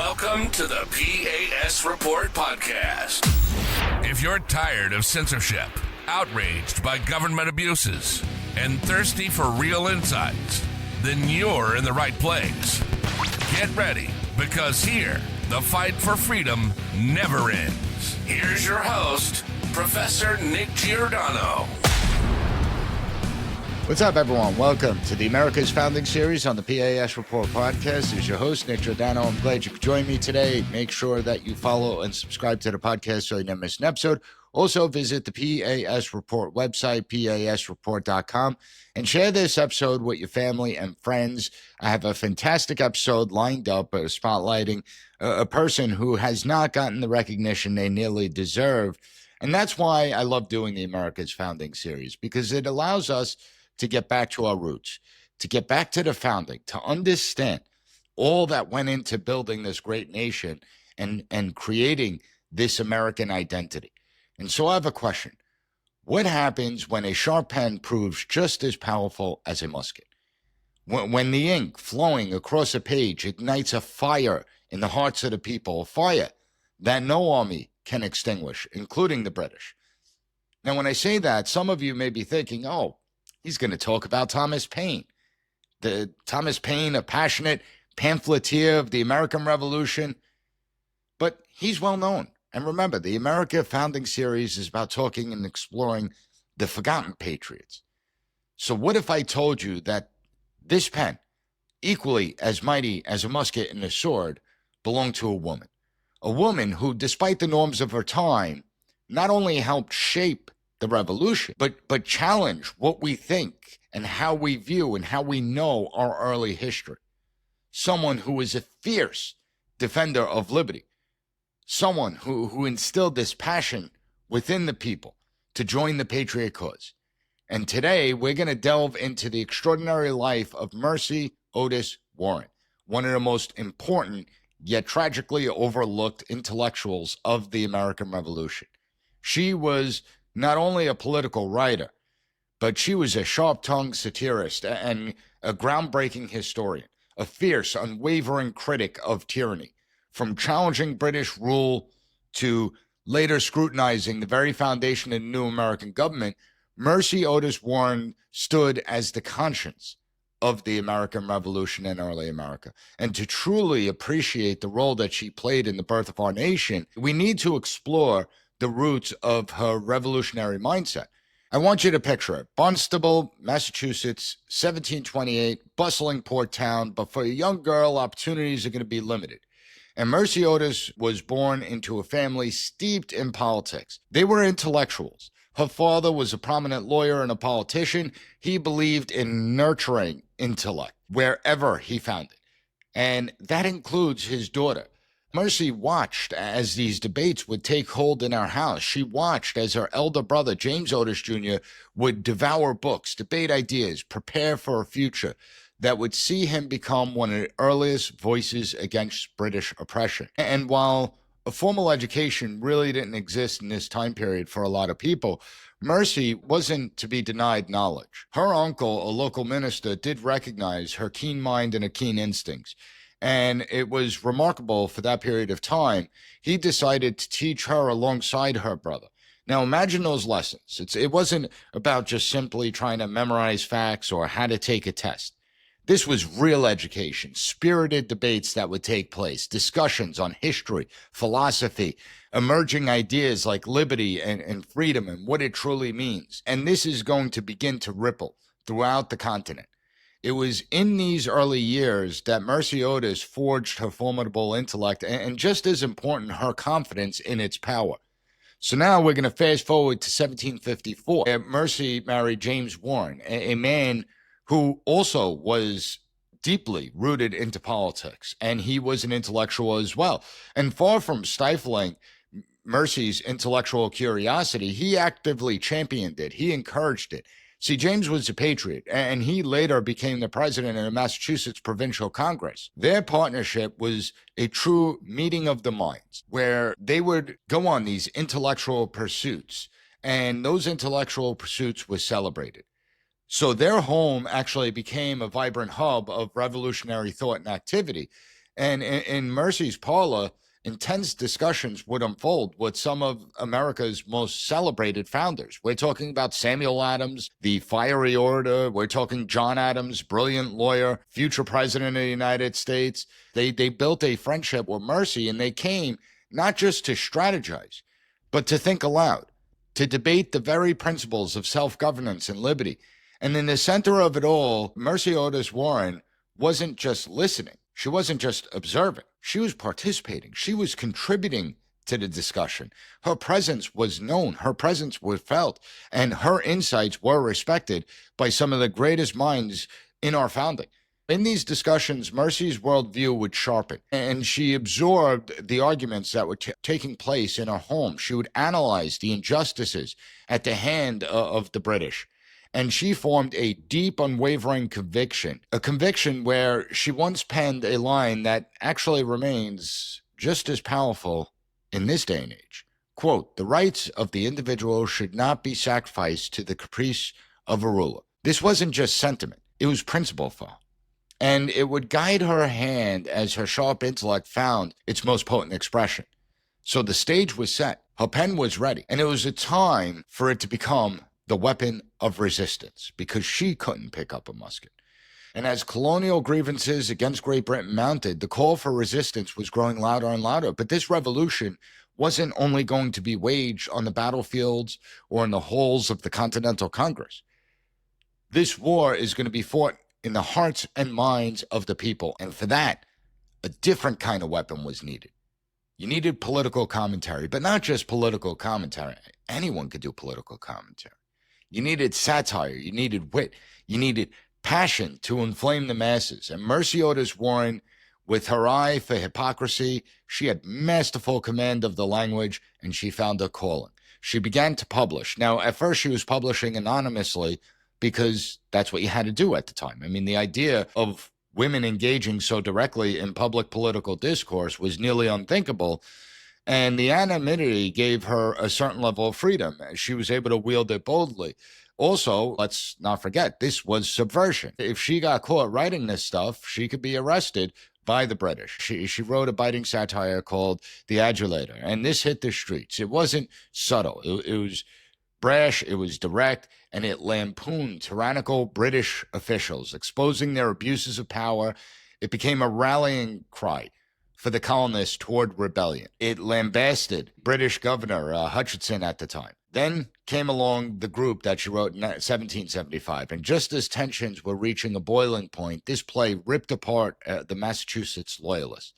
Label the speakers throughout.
Speaker 1: Welcome to the P.A.S. Report podcast. If you're tired of censorship, outraged by government abuses, and thirsty for real insights, then you're in the right place. Get ready, because here, the fight for freedom never ends. Here's your host, Professor Nick Giordano.
Speaker 2: What's up, everyone? Welcome to the America's Founding series on the P.A.S. Report podcast. As your host, Nick Giordano, I'm glad you could join me today. Make sure that you follow and subscribe to the podcast so you never miss an episode. Also, visit the P.A.S. Report website, pasreport.com, and share this episode with your family and friends. I have a fantastic episode lined up, spotlighting a person who has not gotten the recognition they nearly deserve. And that's why I love doing the America's Founding series, because it allows us to get back to our roots, to get back to the founding, to understand all that went into building this great nation and creating this American identity. And so I have a question. What happens when a sharp pen proves just as powerful as a musket? When the ink flowing across a page ignites a fire in the hearts of the people, a fire that no army can extinguish, including the British. Now, when I say that, some of you may be thinking, oh, he's going to talk about Thomas Paine. Thomas Paine, a passionate pamphleteer of the American Revolution. But he's well known. And remember, the America Founding series is about talking and exploring the forgotten patriots. So what if I told you that this pen, equally as mighty as a musket and a sword, belonged to a woman? A woman who, despite the norms of her time, not only helped shape the revolution, but challenge what we think and how we view and how we know our early history. Someone who is a fierce defender of liberty. Someone who instilled this passion within the people to join the patriot cause. And today, we're going to delve into the extraordinary life of Mercy Otis Warren, one of the most important yet tragically overlooked intellectuals of the American Revolution. She was not only a political writer, but she was a sharp-tongued satirist and a groundbreaking historian, a fierce, unwavering critic of tyranny, from challenging British rule to later scrutinizing the very foundation of the new American government. Mercy Otis Warren stood as the conscience of the American Revolution in early America. And to truly appreciate the role that she played in the birth of our nation, we need to explore the roots of her revolutionary mindset. I want you to picture it. Barnstable, Massachusetts, 1728, bustling port town, but for a young girl, opportunities are going to be limited. And Mercy Otis was born into a family steeped in politics. They were intellectuals. Her father was a prominent lawyer and a politician. He believed in nurturing intellect wherever he found it. And that includes his daughter. Mercy watched as these debates would take hold in our house. She watched as her elder brother, James Otis Jr., would devour books, debate ideas, prepare for a future that would see him become one of the earliest voices against British oppression. And while a formal education really didn't exist in this time period for a lot of people, Mercy wasn't to be denied knowledge. Her uncle, a local minister, did recognize her keen mind and her keen instincts. And it was remarkable for that period of time. He decided to teach her alongside her brother. Now, imagine those lessons. It wasn't about just simply trying to memorize facts or how to take a test. This was real education, spirited debates that would take place, discussions on history, philosophy, emerging ideas like liberty and freedom and what it truly means. And this is going to begin to ripple throughout the continent. It was in these early years that Mercy Otis forged her formidable intellect and just as important, her confidence in its power. So now we're going to fast forward to 1754. Mercy married James Warren, a man who also was deeply rooted into politics, and he was an intellectual as well. And far from stifling Mercy's intellectual curiosity, he actively championed it. He encouraged it. See, James was a patriot, and he later became the president of the Massachusetts Provincial Congress. Their partnership was a true meeting of the minds, where they would go on these intellectual pursuits, and those intellectual pursuits were celebrated. So their home actually became a vibrant hub of revolutionary thought and activity. And in Mercy's parlor, intense discussions would unfold with some of America's most celebrated founders. We're talking about Samuel Adams, the fiery orator. We're talking John Adams, brilliant lawyer, future president of the United States. They built a friendship with Mercy, and they came not just to strategize, but to think aloud, to debate the very principles of self-governance and liberty. And in the center of it all, Mercy Otis Warren wasn't just listening. She wasn't just observing. She was participating. She was contributing to the discussion. Her presence was known. Her presence was felt. And her insights were respected by some of the greatest minds in our founding. In these discussions, Mercy's worldview would sharpen, and she absorbed the arguments that were taking place in her home. She would analyze the injustices at the hand of the British. And she formed a deep, unwavering conviction, a conviction where she once penned a line that actually remains just as powerful in this day and age. Quote, "The rights of the individual should not be sacrificed to the caprice of a ruler." This wasn't just sentiment, it was principle for her. And it would guide her hand as her sharp intellect found its most potent expression. So the stage was set, her pen was ready, and it was a time for it to become the weapon of resistance, because she couldn't pick up a musket. And as colonial grievances against Great Britain mounted, the call for resistance was growing louder and louder. But this revolution wasn't only going to be waged on the battlefields or in the halls of the Continental Congress. This war is going to be fought in the hearts and minds of the people. And for that, a different kind of weapon was needed. You needed political commentary, but not just political commentary. Anyone could do political commentary. You needed satire, you needed wit, you needed passion to inflame the masses. And Mercy Otis Warren, with her eye for hypocrisy, she had masterful command of the language, and she found her calling. She began to publish. Now, at first she was publishing anonymously because that's what you had to do at the time. I mean, the idea of women engaging so directly in public political discourse was nearly unthinkable. And the anonymity gave her a certain level of freedom. She was able to wield it boldly. Also, let's not forget, this was subversion. If she got caught writing this stuff, she could be arrested by the British. She wrote a biting satire called The Adulator, and this hit the streets. It wasn't subtle. It was brash, it was direct, and it lampooned tyrannical British officials, exposing their abuses of power. It became a rallying cry for the colonists toward rebellion. It lambasted British Governor Hutchinson at the time. Then came along the group that she wrote in 1775, and just as tensions were reaching a boiling point, this play ripped apart the Massachusetts Loyalists.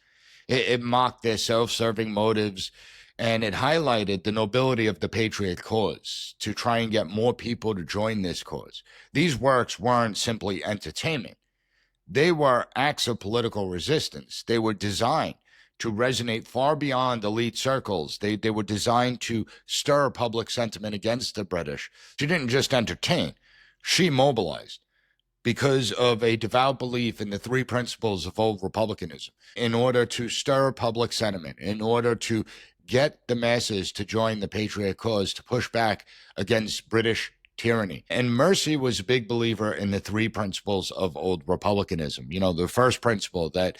Speaker 2: It mocked their self-serving motives, and it highlighted the nobility of the patriot cause to try and get more people to join this cause. These works weren't simply entertainment. They were acts of political resistance. They were designed to resonate far beyond elite circles. They were designed to stir public sentiment against the British. She didn't just entertain. She mobilized because of a devout belief in the three principles of Old Republicanism, in order to stir public sentiment, in order to get the masses to join the patriot cause, to push back against British tyranny. And Mercy was a big believer in the three principles of Old Republicanism. You know, the first principle, that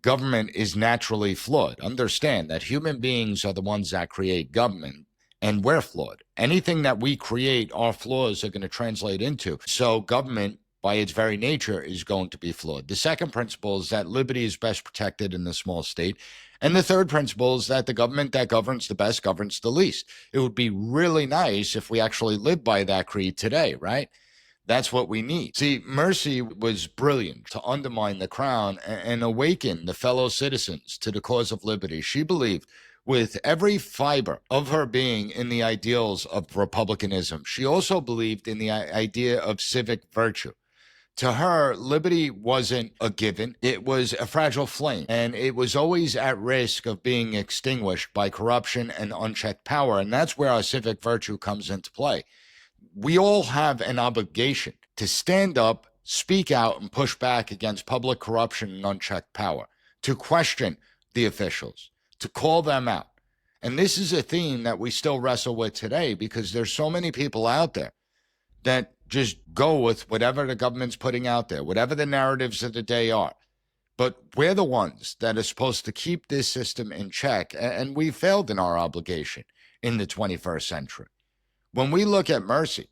Speaker 2: government is naturally flawed. Understand that human beings are the ones that create government, and we're flawed. Anything that we create, our flaws are going to translate into. So government, by its very nature, is going to be flawed. The second principle is that liberty is best protected in the small state. And the third principle is that the government that governs the best governs the least. It would be really nice if we actually lived by that creed today, right? That's what we need. See, Mercy was brilliant to undermine the crown and awaken the fellow citizens to the cause of liberty. She believed with every fiber of her being in the ideals of republicanism. She also believed in the idea of civic virtue. To her, liberty wasn't a given. It was a fragile flame, and it was always at risk of being extinguished by corruption and unchecked power. And that's where our civic virtue comes into play. We all have an obligation to stand up, speak out, and push back against public corruption and unchecked power, to question the officials, to call them out. And this is a theme that we still wrestle with today, because there's so many people out there that just go with whatever the government's putting out there, whatever the narratives of the day are. But we're the ones that are supposed to keep this system in check, and we failed in our obligation in the 21st century. When we look at Mercy,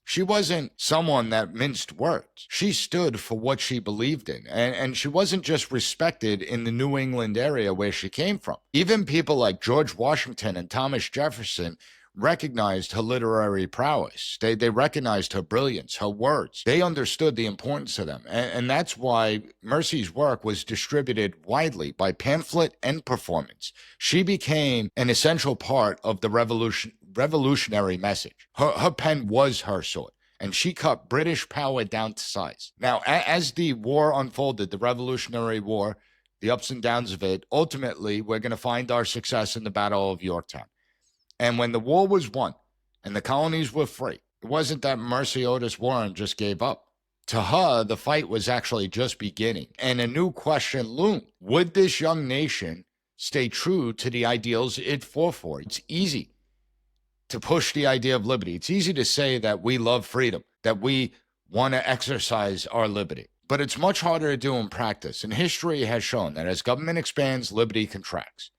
Speaker 2: she wasn't someone that minced words. She stood for what she believed in, and she wasn't just respected in the New England area where she came from. Even people like George Washington and Thomas Jefferson recognized her literary prowess. They recognized her brilliance, her words. They understood the importance of them. And that's why Mercy's work was distributed widely by pamphlet and performance. She became an essential part of the revolutionary message. Her pen was her sword, and she cut British power down to size. Now, as the war unfolded, the Revolutionary War, the ups and downs of it, ultimately, we're going to find our success in the Battle of Yorktown. And when the war was won and the colonies were free, it wasn't that Mercy Otis Warren just gave up. To her, the fight was actually just beginning, and a new question loomed. Would this young nation stay true to the ideals it fought for? It's easy to push the idea of liberty. It's easy to say that we love freedom, that we want to exercise our liberty. But it's much harder to do in practice, and history has shown that as government expands, liberty contracts.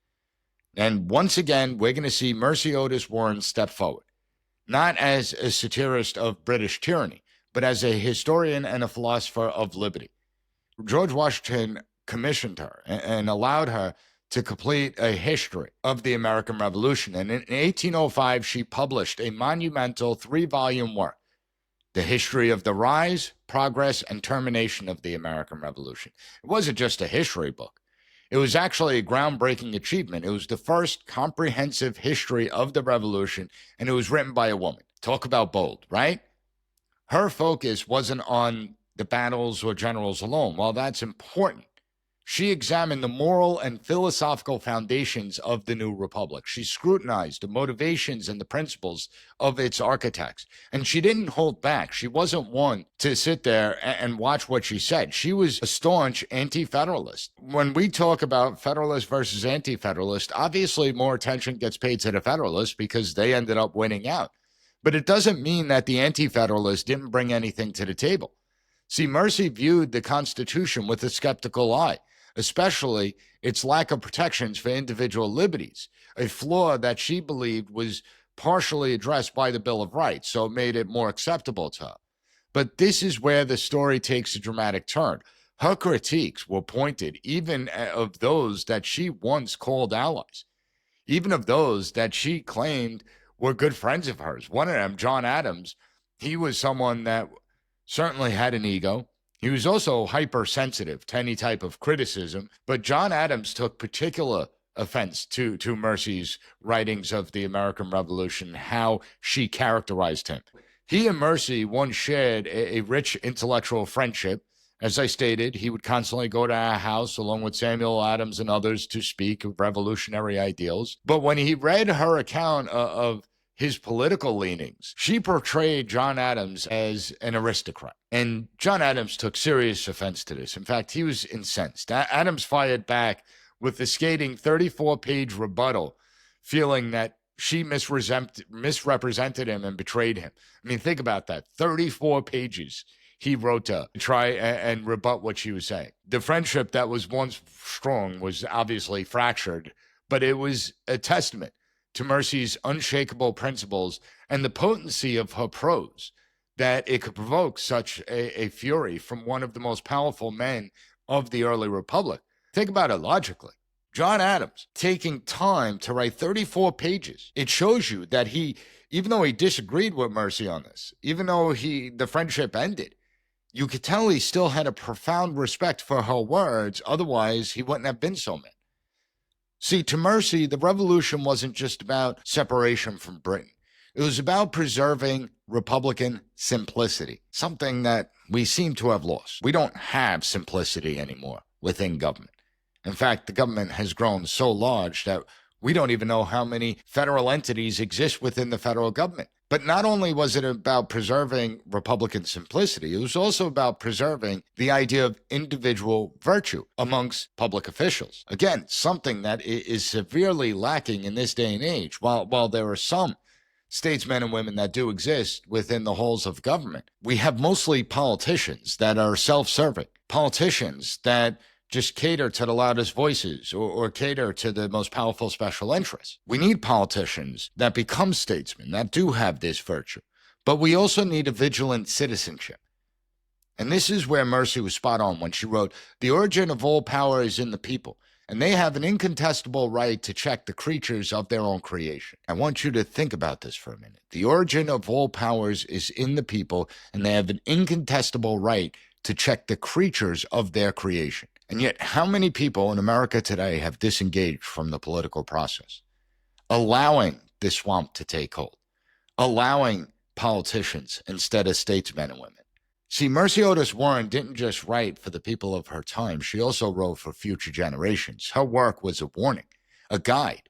Speaker 2: And once again, we're going to see Mercy Otis Warren step forward, not as a satirist of British tyranny, but as a historian and a philosopher of liberty. George Washington commissioned her and allowed her to complete a history of the American Revolution. And in 1805, she published a monumental 3-volume work, The History of the Rise, Progress, and Termination of the American Revolution. It wasn't just a history book. It was actually a groundbreaking achievement. It was the first comprehensive history of the revolution, and it was written by a woman. Talk about bold, right? Her focus wasn't on the battles or generals alone. While that's important, she examined the moral and philosophical foundations of the new republic. She scrutinized the motivations and the principles of its architects. And she didn't hold back. She wasn't one to sit there and watch what she said. She was a staunch anti-federalist. When we talk about Federalist versus anti-federalist, obviously more attention gets paid to the Federalists because they ended up winning out. But it doesn't mean that the anti-federalists didn't bring anything to the table. See, Mercy viewed the Constitution with a skeptical eye, especially its lack of protections for individual liberties, a flaw that she believed was partially addressed by the Bill of Rights, so it made it more acceptable to her. But this is where the story takes a dramatic turn. Her critiques were pointed even of those that she once called allies, even of those that she claimed were good friends of hers. One of them, John Adams, he was someone that certainly had an ego. He was also hypersensitive to any type of criticism, but John Adams took particular offense to Mercy's writings of the American Revolution, how she characterized him. He and Mercy once shared a rich intellectual friendship. As I stated, he would constantly go to our house along with Samuel Adams and others to speak of revolutionary ideals. But when he read her account of his political leanings, she portrayed John Adams as an aristocrat. And John Adams took serious offense to this. In fact, he was incensed. Adams fired back with the scathing 34-page rebuttal, feeling that she misrepresented him and betrayed him. I mean, think about that. 34 pages he wrote to try and rebut what she was saying. The friendship that was once strong was obviously fractured, but it was a testament to Mercy's unshakable principles and the potency of her prose, that it could provoke such a fury from one of the most powerful men of the early republic. Think about it logically. John Adams taking time to write 34 pages. It shows you that he, even though he disagreed with Mercy on this, even though the friendship ended, you could tell he still had a profound respect for her words. Otherwise, he wouldn't have been so mad. See, to Mercy, the revolution wasn't just about separation from Britain. It was about preserving Republican simplicity, something that we seem to have lost. We don't have simplicity anymore within government. In fact, the government has grown so large that we don't even know how many federal entities exist within the federal government. But not only was it about preserving Republican simplicity, it was also about preserving the idea of individual virtue amongst public officials. Again, something that is severely lacking in this day and age. While there are some statesmen and women that do exist within the halls of government, we have mostly politicians that are self-serving, politicians that just cater to the loudest voices or cater to the most powerful special interests. We need politicians that become statesmen, that do have this virtue. But we also need a vigilant citizenship. And this is where Mercy was spot on when she wrote, "The origin of all power is in the people, and they have an incontestable right to check the creatures of their own creation." I want you to think about this for a minute. The origin of all powers is in the people, and they have an incontestable right to check the creatures of their creation. And yet, how many people in America today have disengaged from the political process, allowing the swamp to take hold, allowing politicians instead of statesmen and women? See, Mercy Otis Warren didn't just write for the people of her time. She also wrote for future generations. Her work was a warning, a guide,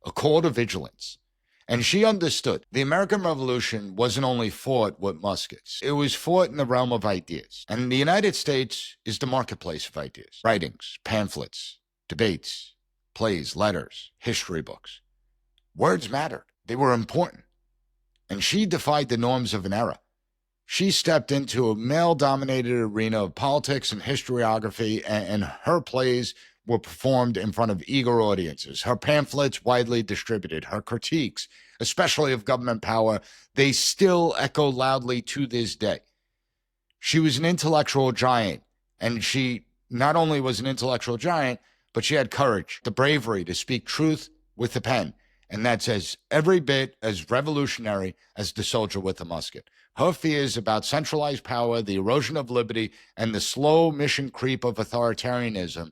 Speaker 2: a call to vigilance. And she understood the American Revolution wasn't only fought with muskets. It was fought in the realm of ideas. And the United States is the marketplace of ideas. Writings, pamphlets, debates, plays, letters, history books. Words mattered. They were important. And she defied the norms of an era. She stepped into a male-dominated arena of politics and historiography, and her plays were performed in front of eager audiences. Her pamphlets widely distributed. Her critiques, especially of government power, they still echo loudly to this day. She was an intellectual giant, and she not only was an intellectual giant, but she had courage, the bravery to speak truth with the pen, and that's as every bit as revolutionary as the soldier with a musket. Her fears about centralized power, the erosion of liberty, and the slow mission creep of authoritarianism,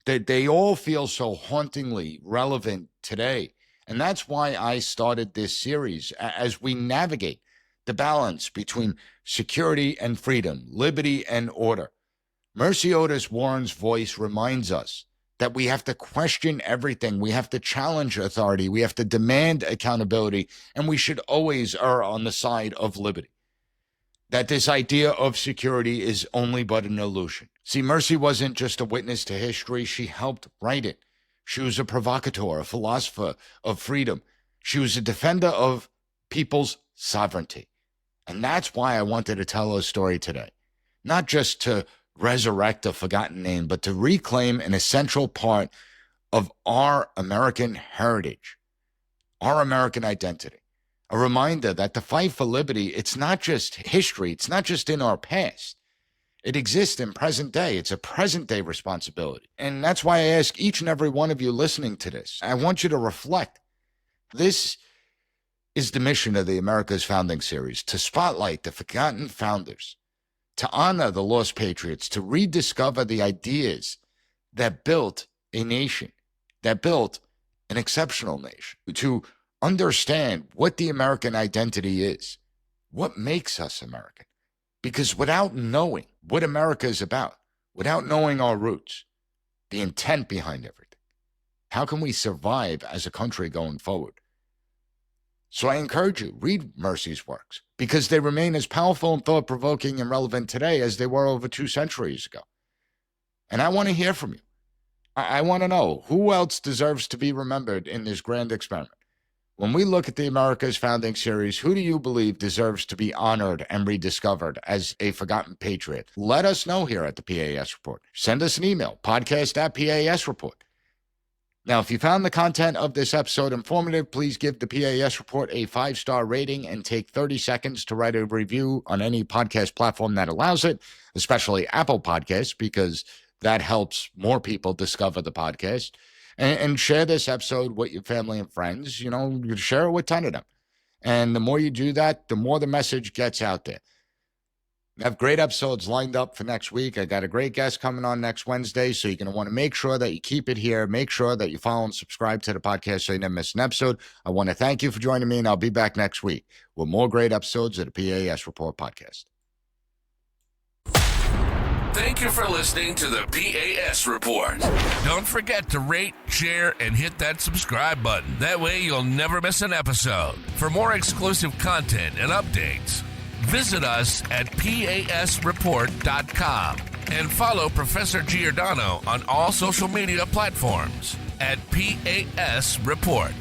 Speaker 2: they all feel so hauntingly relevant today. And that's why I started this series, as we navigate the balance between security and freedom, liberty and order. Mercy Otis Warren's voice reminds us that we have to question everything. We have to challenge authority. We have to demand accountability. And we should always err on the side of liberty. That this idea of security is only but an illusion. See, Mercy wasn't just a witness to history. She helped write it. She was a provocateur, a philosopher of freedom. She was a defender of people's sovereignty. And that's why I wanted to tell her story today. Not just to resurrect a forgotten name, but to reclaim an essential part of our American heritage, our American identity. A reminder that the fight for liberty, it's not just history. It's not just in our past. It exists in present day. It's a present day responsibility. And that's why I ask each and every one of you listening to this, I want you to reflect. This is the mission of the America's Founding series, to spotlight the forgotten founders, to honor the lost patriots, to rediscover the ideas that built a nation, that built an exceptional nation, to understand what the American identity is, what makes us American. Because without knowing what America is about, without knowing our roots, the intent behind everything, how can we survive as a country going forward? So I encourage you, read Mercy's works, because they remain as powerful and thought-provoking and relevant today as they were over 2 centuries ago. And I want to hear from you. I want to know who else deserves to be remembered in this grand experiment. When we look at the America's Founding series, who do you believe deserves to be honored and rediscovered as a forgotten patriot? Let us know here at the P.A.S. Report. Send us an email, podcast@PASReport. Now, if you found the content of this episode informative, please give the P.A.S. Report a 5-star rating and take 30 seconds to write a review on any podcast platform that allows it, especially Apple Podcasts, because that helps more people discover the podcast. And share this episode with your family and friends. You know, share it with 10 of them. And the more you do that, the more the message gets out there. I have great episodes lined up for next week. I got a great guest coming on next Wednesday, so you're going to want to make sure that you keep it here. Make sure that you follow and subscribe to the podcast so you never miss an episode. I want to thank you for joining me, and I'll be back next week with more great episodes of the P.A.S. Report podcast.
Speaker 1: Thank you for listening to the P.A.S. Report. Don't forget to rate, share, and hit that subscribe button. That way you'll never miss an episode. For more exclusive content and updates, visit us at PASreport.com and follow Professor Giordano on all social media platforms at P.A.S. Report.